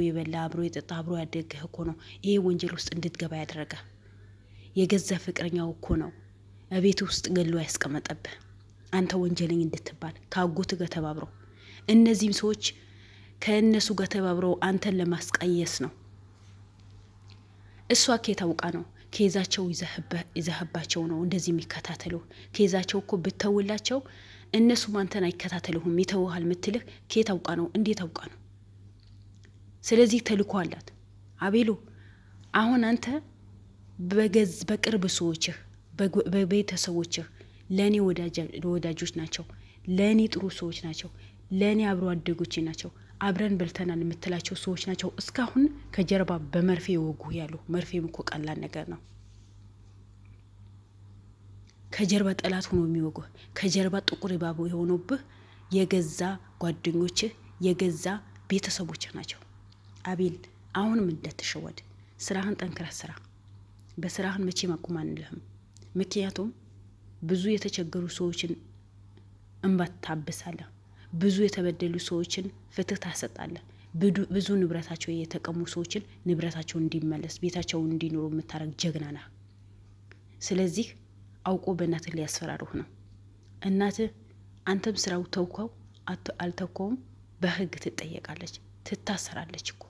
የበላ አብሮ የጠጣ አብሮ ያደገህ እኮ ነው ይሄ ወንጀል ውስጥ እንድትገባ ያደረገ። የገዛ ፍቅረኛው እኮ ነው ቤት ውስጥ ገሎ ያስቀመጠብህ አንተ ወንጀለኛ እንድትባል ከአጎትህ ጋር ተባብረው። እነዚህም ሰዎች ከእነሱ ጋር ተባብረው አንተን ለማስቀየስ ነው። እሷ ከታውቃ ነው ከዛቸው ይዘህባቸው ነው እንደዚህ የሚከታተሉ። ከዛቸው እኮ ብተውላቸው እነሱ አንተን አይከታተሉህም ይተውሃል ምትልህ ከታውቃ ነው እንዴት አውቃ ነው? ስለዚህ ተልኮ አላት አቤሎ። አሁን አንተ በቅርብ ሰዎችህ በቤተሰቦችህ ለኔ ወዳጆች ናቸው፣ ለኔ ጥሩ ሰዎች ናቸው፣ ለኔ አብሮ አደጎች ናቸው፣ አብረን በልተናል የምትላቸው ሰዎች ናቸው እስካሁን ከጀርባ በመርፌ ወጉ ያሉ። መርፌም እኮ ቀላል ነገር ነው። ከጀርባ ጠላት ሆኖ የሚወጉ ከጀርባ ጥቁር ባቡ የሆኑብህ የገዛ ጓደኞችህ የገዛ ቤተሰቦችህ ናቸው። አቤል አሁንም እንደተሸወድ ስራህን ጠንክረህ ስራ። በስራህን መቼ ማቆም አንልህም። ምክንያቱም ብዙ የተቸገሩ ሰዎችን እንባ ታብሳለህ። ብዙ የተበደሉ ሰዎችን ፍትህ ታሰጣለህ። ብዙ ንብረታቸው የተቀሙ ሰዎችን ንብረታቸው እንዲመለስ ቤታቸው እንዲኖሩ የምታረግ ጀግና ነህ። ስለዚህ አውቆ በእናትህ ሊያስፈራሩህ ነው። እናትህ አንተም ስራው ተውከው አልተውከውም በህግ ትጠየቃለች፣ ትታሰራለች እኮ።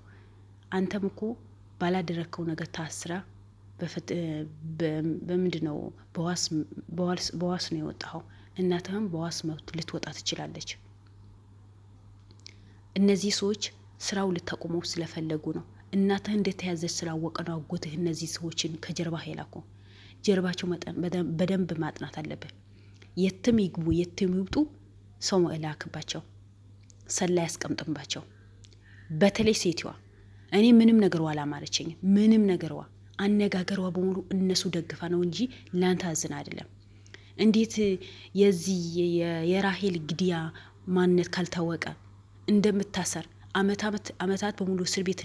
አንተም እኮ ባላደረከው ነገር ታስራ በምንድነው በዋስ ነው የወጣው። እናትህም በዋስ መብት ልትወጣ ትችላለች። እነዚህ ሰዎች ስራው ልታቆመው ስለፈለጉ ነው። እናትህ እንደተያዘች ስላወቀ ነው አጎትህ እነዚህ ሰዎችን ከጀርባህ የላኩ። ጀርባቸው በደንብ ማጥናት አለብህ። የትም ይግቡ የትም ይውጡ ሰው መላክባቸው፣ ሰላ ያስቀምጥባቸው። በተለይ ሴትዋ እኔ ምንም ነገርዋ አላማረችኝም። ምንም ነገርዋ አነጋገርዋ በሙሉ እነሱ ደግፋ ነው እንጂ ላንተ አዝና አይደለም። እንዴት የዚህ የራሄል ግድያ ማንነት ካልታወቀ እንደምታሰር አመታት በሙሉ እስር ቤት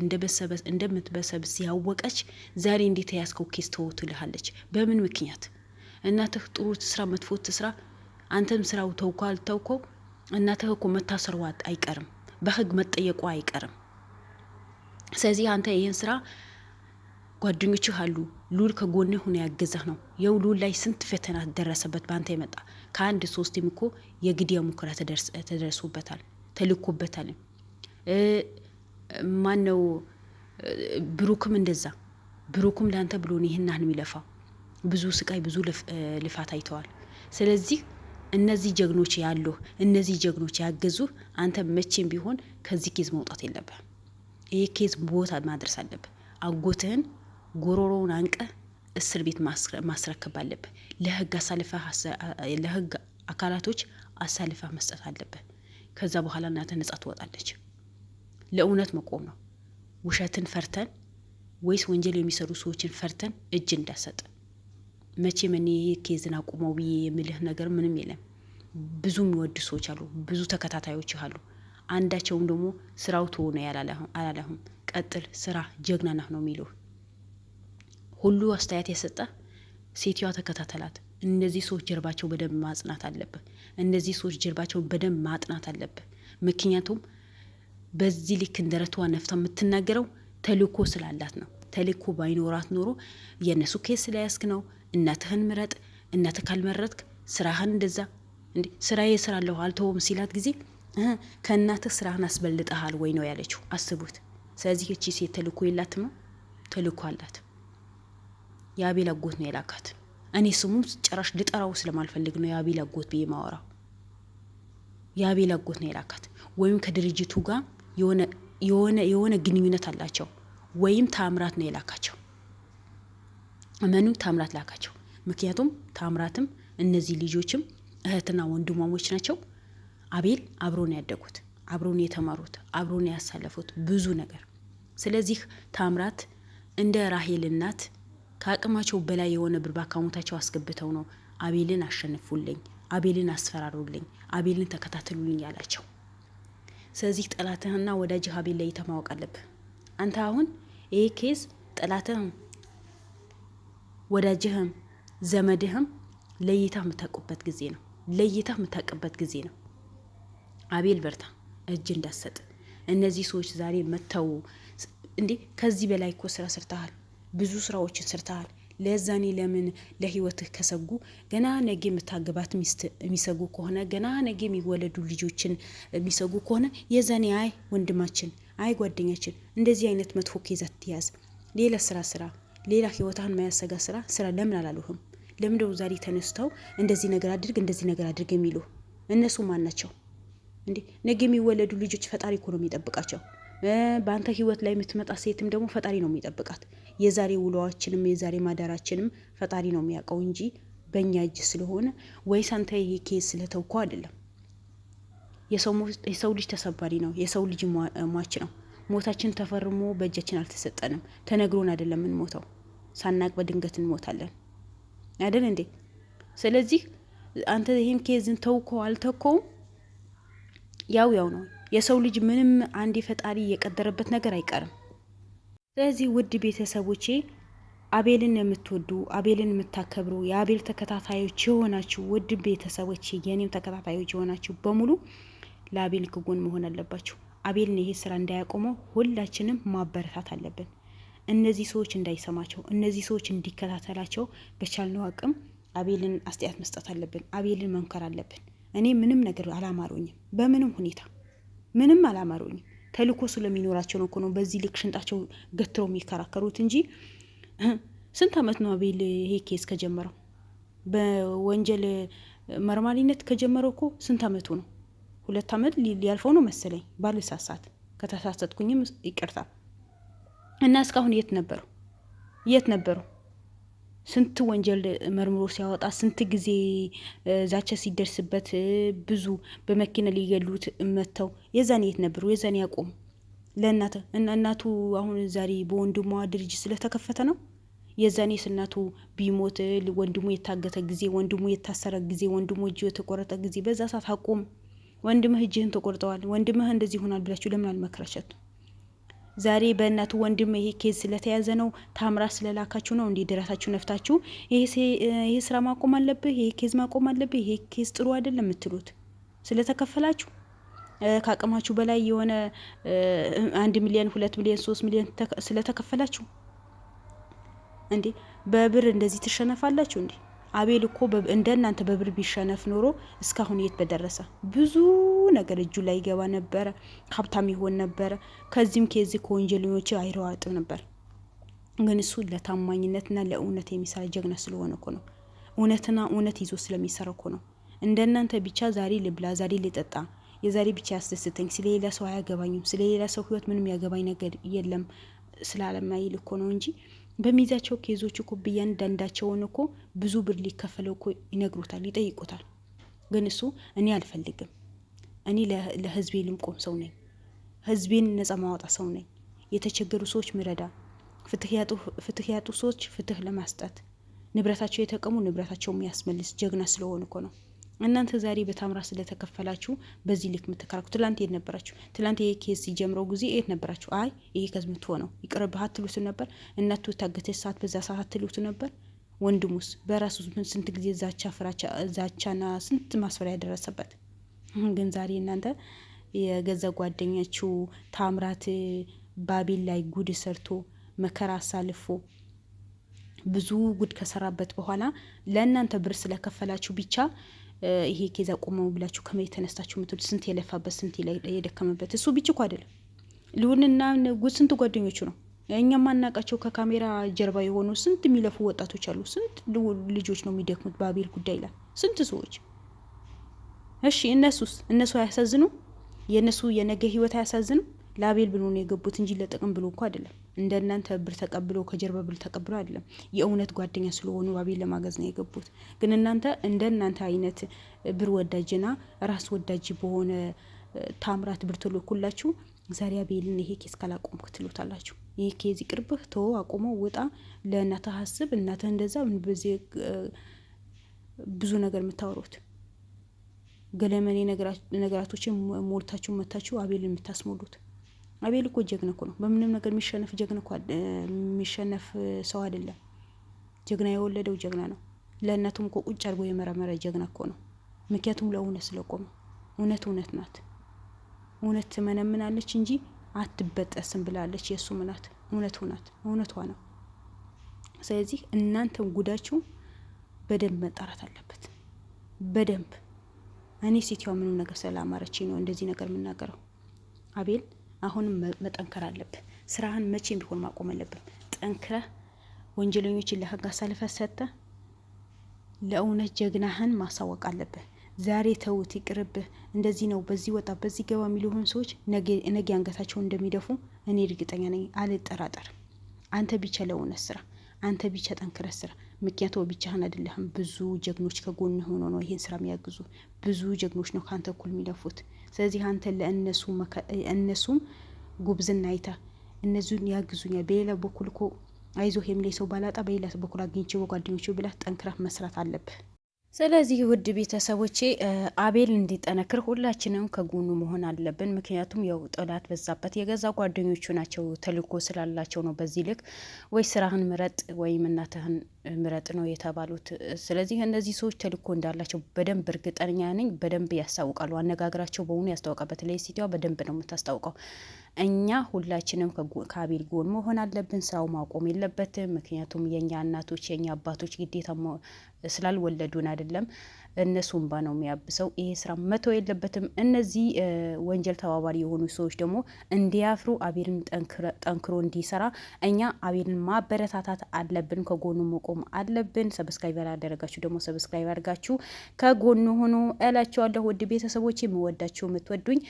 እንደምትበሰብስ ያወቀች ዛሬ እንዴት ያስከው ኬስ ተወትልሃለች? በምን ምክንያት? እናትህ ጥሩ ስራ መጥፎ ስራ አንተም ስራው ተውኳል ተውኮ እናትህ እኮ መታሰርዋ አይቀርም፣ በህግ መጠየቁ አይቀርም። ስለዚህ አንተ ይሄን ስራ ጓደኞችህ አሉ ሉል ከጎንህ ሆነ ያገዛህ ነው። የው ሉል ላይ ስንት ፈተና ደረሰበት ባንተ የመጣ ከአንድ ሶስቴም እኮ የግድያ ሙከራ ተደርሶበታል፣ ተልኮበታል። ማነው ብሩክም እንደዛ። ብሩክም ላንተ ብሎ ነው ይሄን የሚለፋው። ብዙ ስቃይ ብዙ ልፋት አይተዋል። ስለዚህ እነዚህ ጀግኖች ያሉ እነዚህ ጀግኖች ያገዙ አንተ መቼም ቢሆን ከዚህ ኬዝ መውጣት የለብህ። ይሄ ኬዝ ቦታ ማድረስ አለብህ። አጎትህን ጎሮሮውን አንቀህ እስር ቤት ማስረከብ አለብህ። ለህግ አካላቶች አሳልፈህ መስጠት አለብህ። ከዛ በኋላ እናትህ ነጻ ትወጣለች። ለእውነት መቆም ነው። ውሸትን ፈርተን ወይስ ወንጀል የሚሰሩ ሰዎችን ፈርተን እጅ እንዳሰጥ። መቼም እኔ ኬዝን አቁመው ብዬ የምልህ ነገር ምንም የለም። ብዙ የሚወዱ ሰዎች አሉ፣ ብዙ ተከታታዮች አሉ። አንዳቸውም ደግሞ ስራው ተሆነ ያላለሁም ቀጥል ስራ ጀግና ነህ ነው የሚሉ ሁሉ አስተያየት የሰጠ ሴትዋ ተከታተላት። እነዚህ ሰዎች ጀርባቸው በደንብ ማጽናት አለበት። እነዚህ ሰዎች ጀርባቸው በደንብ ማጥናት አለበት። ምክንያቱም በዚህ ልክ እንደረቷ ነፍታ የምትናገረው ተልኮ ስላላት ነው። ተልኮ ባይኖራት ኖሮ የነሱ ኬስ ላይ ያስክ ነው። እናትህን ምረጥ፣ እናትህ ካልመረጥክ ስራህን እንደዛ እንዴ ስራዬ ስራለሁ አልተውም ሲላት ጊዜ ከእናትህ ስራህን አስበልጠሃል ወይ ነው ያለችው። አስቡት። ስለዚህ እቺ ሴት ተልኮ የላትም ነው? ተልኮ አላት። የአቤል አጎት ነው የላካት። እኔ ስሙም ጭራሽ ልጠራው ስለማልፈልግ ነው የአቤል አጎት ብዬ ማወራው። የአቤል አጎት ነው የላካት። ወይም ከድርጅቱ ጋር የሆነ ግንኙነት አላቸው፣ ወይም ታምራት ነው የላካቸው። እመኑ ታምራት ላካቸው። ምክንያቱም ታምራትም እነዚህ ልጆችም እህትና ወንድማሞች ናቸው። አቤል አብሮን ያደጉት፣ አብሮን የተማሩት፣ አብሮን ያሳለፉት ብዙ ነገር። ስለዚህ ታምራት እንደ ራሄል እናት ከአቅማቸው በላይ የሆነ ብር በአካውንታቸው አስገብተው ነው አቤልን አሸንፉልኝ፣ አቤልን አስፈራሩልኝ፣ አቤልን ተከታተሉልኝ ያላቸው። ስለዚህ ጠላትህና ወዳጅህ አቤል ላይ ተማወቅ አለብህ። አንተ አሁን ይሄ ኬዝ ጠላትህም ወዳጅህም ዘመድህም ለይታ የምታውቁበት ጊዜ ነው። ለይታ የምታውቅበት ጊዜ ነው። አቤል በርታ፣ እጅ እንዳሰጥ። እነዚህ ሰዎች ዛሬ መተው እንዴ ከዚህ በላይ እኮ ስራ ሰርተሃል፣ ብዙ ስራዎችን ሰርተሃል። ለዛኔ ለምን ለህይወትህ ከሰጉ ገና ነገ የምታገባት ሚስት የሚሰጉ ከሆነ ገና ነገ የሚወለዱ ልጆችን የሚሰጉ ከሆነ የዛኔ አይ ወንድማችን፣ አይ ጓደኛችን እንደዚህ አይነት መጥፎ ኬዝ አትያዝ፣ ሌላ ስራ ሌላ ህይወትህን ማያሰጋ ስራ ለምን አላሉህም? ለምንድነው ዛሬ ተነስተው እንደዚህ ነገር አድርግ የሚሉ? እነሱ ማን ናቸው እንዴ? ነገ የሚወለዱ ልጆች ፈጣሪ እኮ ነው የሚጠብቃቸው። በአንተ ህይወት ላይ የምትመጣ ሴትም ደግሞ ፈጣሪ ነው የሚጠብቃት። የዛሬ ውሎዋችንም የዛሬ ማዳራችንም ፈጣሪ ነው የሚያውቀው እንጂ በእኛ እጅ ስለሆነ ወይስ አንተ ይሄ ኬስ ስለተውከው አይደለም። የሰው ልጅ ተሰባሪ ነው። የሰው ልጅ ሟች ነው። ሞታችን ተፈርሞ በእጃችን አልተሰጠንም። ተነግሮን አይደለም የምንሞተው፣ ሳናቅ በድንገት እንሞታለን አይደል እንዴ? ስለዚህ አንተ ይሄን ኬዝን ተውከው አልተውከውም ያው ነው። የሰው ልጅ ምንም አንድ ፈጣሪ የቀደረበት ነገር አይቀርም። ስለዚህ ውድ ቤተሰቦቼ አቤልን የምትወዱ አቤልን የምታከብሩ የአቤል ተከታታዮች የሆናችሁ ውድ ቤተሰቦቼ የኔም ተከታታዮች የሆናችሁ በሙሉ ለአቤል ከጎን መሆን አለባችሁ። አቤልን ይሄ ስራ እንዳያቆመው ሁላችንም ማበረታት አለብን። እነዚህ ሰዎች እንዳይሰማቸው፣ እነዚህ ሰዎች እንዲከታተላቸው በቻልነው አቅም አቤልን አስተያየት መስጠት አለብን። አቤልን መምከር አለብን። እኔ ምንም ነገር አላማሩኝም፣ በምንም ሁኔታ ምንም አላማሩኝም። ተልኮ ስለሚኖራቸው ነው እኮ ነው በዚህ ልክ ሽንጣቸው ገትረው የሚከራከሩት እንጂ ስንት አመት ነው አቤል ይሄ ኬስ ከጀመረው? በወንጀል መርማሪነት ከጀመረው እኮ ስንት አመቱ ነው? 2 አመት ሊያልፈው ነው መሰለኝ ባልሳሳት፣ ከተሳሳትኩኝም ይቅርታ። እና እስካሁን የት ነበሩ? ስንት ወንጀል መርምሮ ሲያወጣ፣ ስንት ጊዜ ዛቻ ሲደርስበት፣ ብዙ በመኪና ሊገሉት መተው፣ የዛኔ የት ነበሩ? የዛኔ ያቆሙ። እናቱ አሁን ዛሬ በወንድሟ ድርጅት ስለተከፈተ ነው። የዛኔስ እናቱ ቢሞት፣ ወንድሙ የታገተ ጊዜ፣ ወንድሙ የታሰረ ጊዜ፣ ወንድሙ እጅ የተቆረጠ ጊዜ፣ በዛ ሰዓት አቆም። ወንድምህ እጅህን ተቆርጠዋል፣ ወንድምህ እንደዚህ ይሆናል ብላችሁ ለምን አልመክራችሁት? ዛሬ በእናቱ ወንድም ይሄ ኬዝ ስለተያዘ ነው ታምራ ስለላካችሁ ነው እንዴ ድራታችሁ ነፍታችሁ ይሄ ስራ ማቆም አለብህ፣ ይሄ ኬዝ ማቆም አለብህ፣ ይሄ ኬዝ ጥሩ አይደለም የምትሉት? ስለተከፈላችሁ ከአቅማችሁ በላይ የሆነ 1 ሚሊዮን 2 ሚሊዮን 3 ሚሊዮን ስለተከፈላችሁ እንዴ በብር እንደዚህ ትሸነፋላችሁ እንዴ? አቤል እኮ እንደናንተ በብር ቢሸነፍ ኖሮ እስካሁን የት በደረሰ። ብዙ ነገር እጁ ላይ ገባ ነበረ፣ ሀብታም ይሆን ነበረ። ከዚህም ከዚህ ከወንጀለኞች አይረዋጥም ነበር። ግን እሱ ለታማኝነትና ለእውነት የሚሰራ ጀግና ስለሆነ እኮ ነው። እውነትና እውነት ይዞ ስለሚሰራ እኮ ነው። እንደናንተ ብቻ ዛሬ ልብላ፣ ዛሬ ልጠጣ፣ የዛሬ ብቻ ያስደስተኝ፣ ስለሌላ ሰው አያገባኝም፣ ስለሌላ ሰው ህይወት ምንም ያገባኝ ነገር የለም ስላለማይል እኮ ነው እንጂ በሚይዛቸው ኬዞች እኮ በእያንዳንዳቸውን እኮ ብዙ ብር ሊከፈለው እኮ ይነግሩታል፣ ይጠይቁታል። ግን እሱ እኔ አልፈልግም፣ እኔ ለህዝቤ ልምቆም ሰው ነኝ፣ ህዝቤን ነጻ ማውጣ ሰው ነኝ፣ የተቸገሩ ሰዎች ምረዳ፣ ፍትህ ያጡ ሰዎች ፍትህ ለማስጣት፣ ንብረታቸው የተቀሙ ንብረታቸው የሚያስመልስ ጀግና ስለሆነ እኮ ነው። እናንተ ዛሬ በታምራ ስለተከፈላችሁ በዚህ ልክ የምትከራከሩ፣ ትላንት የት ነበራችሁ? ትላንት ይሄ ኬስ ሲጀምረው ጊዜ የት ነበራችሁ? አይ ይሄ ከዝምት ሆነው ይቅርብህ አትሉት ነበር? እናቱ ታገተች ሰዓት በዛ ሰዓት አትሉት ነበር? ወንድሙስ በራሱ ስንት ጊዜ ዛቻና ስንት ማስፈሪያ ያደረሰበት። ግን ዛሬ እናንተ የገዛ ጓደኛችሁ ታምራት ባቤል ላይ ጉድ ሰርቶ መከራ አሳልፎ ብዙ ጉድ ከሰራበት በኋላ ለእናንተ ብር ስለከፈላችሁ ብቻ ይሄ ኬዛ ቆመው ብላችሁ ከመሬት ተነስታችሁ ምትሉ ስንት የለፋበት ስንት የደከመበት እሱ ብቻ እኮ አይደለም። ልሁንና ስንት ጓደኞቹ ነው እኛ ማናቃቸው ከካሜራ ጀርባ የሆኑ ስንት የሚለፉ ወጣቶች አሉ። ስንት ልጆች ነው የሚደክሙት በአቤል ጉዳይ ላይ ስንት ሰዎች። እሺ እነሱ አያሳዝኑ? የእነሱ የነገ ህይወት አያሳዝንም? ለአቤል ብሎ ነው የገቡት እንጂ ለጥቅም ብሎ እኮ አይደለም። እንደናንተ ብር ተቀብሎ ከጀርባ ብር ተቀብሎ አይደለም። የእውነት ጓደኛ ስለሆኑ አቤል ለማገዝ ነው የገቡት። ግን እናንተ እንደናንተ አይነት ብር ወዳጅና ራስ ወዳጅ በሆነ ታምራት ብር ተልኮላችሁ ዛሬ አቤልን ይሄ ኬስ ካላቆምክ ትሉታላችሁ። ይሄ ኬዝ ይቅርብህ፣ ተው፣ አቁመው፣ ውጣ፣ ለእናትህ አስብ፣ እናትህ እንደዛ በዚህ ብዙ ነገር የምታወሩት ገለመኔ ነገራቶችን ሞልታችሁ መታችሁ አቤልን የምታስሞሉት። አቤል እኮ ጀግና እኮ ነው። በምንም ነገር የሚሸነፍ ጀግና እኮ የሚሸነፍ ሰው አይደለም። ጀግና የወለደው ጀግና ነው። ለእናቱም እኮ ቁጭ አድርጎ የመረመረ ጀግና እኮ ነው። ምክንያቱም ለእውነት ስለቆመ። እውነት ናት። እውነት ትመነምናለች እንጂ አትበጠስም ብላለች። የእሱ ምናት እውነቷ ነው። ስለዚህ እናንተም ጉዳችሁ በደንብ መጣራት አለበት። በደንብ እኔ ሴትዋ ምንም ነገር ስላማረች ነው እንደዚህ ነገር የምናገረው። አቤል አሁንም መጠንከር አለብህ። ስራህን መቼም ቢሆን ማቆም አለብህ። ጠንክረህ ወንጀለኞችን ለህግ አሳልፈህ ሰጥተህ ለእውነት ጀግናህን ማሳወቅ አለብህ። ዛሬ ተውት፣ ይቅርብህ፣ እንደዚህ ነው፣ በዚህ ወጣ በዚህ ገባ የሚሉህን ሰዎች ነገ አንገታቸውን እንደሚደፉ እኔ እርግጠኛ ነኝ፣ አልጠራጠር። አንተ ብቻ ለእውነት ስራ፣ አንተ ብቻ ጠንክረህ ስራ። ምክንያቱ ብቻህን አይደለህም። ብዙ ጀግኖች ከጎን ሆኖ ነው ይሄን ስራ የሚያግዙ። ብዙ ጀግኖች ነው ከአንተ እኩል የሚለፉት። ስለዚህ አንተ ለእነሱም ጉብዝና አይታ እነዚሁን ያግዙኛል፣ በሌላ በኩል እኮ አይዞህ የሚለኝ ሰው ባላጣ በሌላ በኩል አግኝቼ በጓደኞቹ ብለህ ጠንክረህ መስራት አለብህ። ስለዚህ ውድ ቤተሰቦቼ አቤል እንዲጠነክር ሁላችንም ከጎኑ መሆን አለብን። ምክንያቱም ያው ጠላት በዛበት፣ የገዛ ጓደኞቹ ናቸው ተልእኮ ስላላቸው ነው በዚህ ልክ ወይ ስራህን ምረጥ ወይም እናትህን ምረጥ ነው የተባሉት። ስለዚህ እነዚህ ሰዎች ተልእኮ እንዳላቸው በደንብ እርግጠኛ ነኝ። በደንብ ያስታውቃሉ። አነጋገራቸው በሆኑ ያስታውቃል። በተለይ ሴትዋ በደንብ ነው የምታስታውቀው። እኛ ሁላችንም ከአቤል ጎን መሆን አለብን። ስራው ማቆም የለበትም። ምክንያቱም የኛ እናቶች የኛ አባቶች ግዴታ ስላልወለዱን አይደለም፣ እነሱ እንባ ነው የሚያብሰው። ይሄ ስራ መተው የለበትም። እነዚህ ወንጀል ተባባሪ የሆኑ ሰዎች ደግሞ እንዲያፍሩ አቤልን ጠንክሮ እንዲሰራ እኛ አቤልን ማበረታታት አለብን፣ ከጎኑ መቆም አለብን። ሰብስክራይብ ያላደረጋችሁ ደግሞ ሰብስክራይብ አድርጋችሁ ከጎኑ ሆኖ እላችኋለሁ። ውድ ቤተሰቦች የምወዳችሁ የምትወዱኝ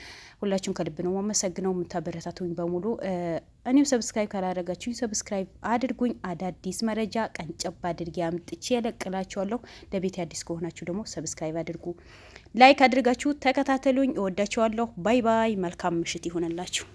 ሁላችሁም ከልብ ነው የማመሰግነው፣ የምታበረታቱኝ በሙሉ። እኔም ሰብስክራይብ ካላደረጋችሁኝ ሰብስክራይብ አድርጉኝ። አዳዲስ መረጃ ቀንጨብ አድርጌ አምጥቼ እለቅላችኋለሁ። ለቤት አዲስ ከሆናችሁ ደግሞ ሰብስክራይብ አድርጉ፣ ላይክ አድርጋችሁ ተከታተሉኝ። እወዳችኋለሁ። ባይ ባይ። መልካም ምሽት ይሆንላችሁ።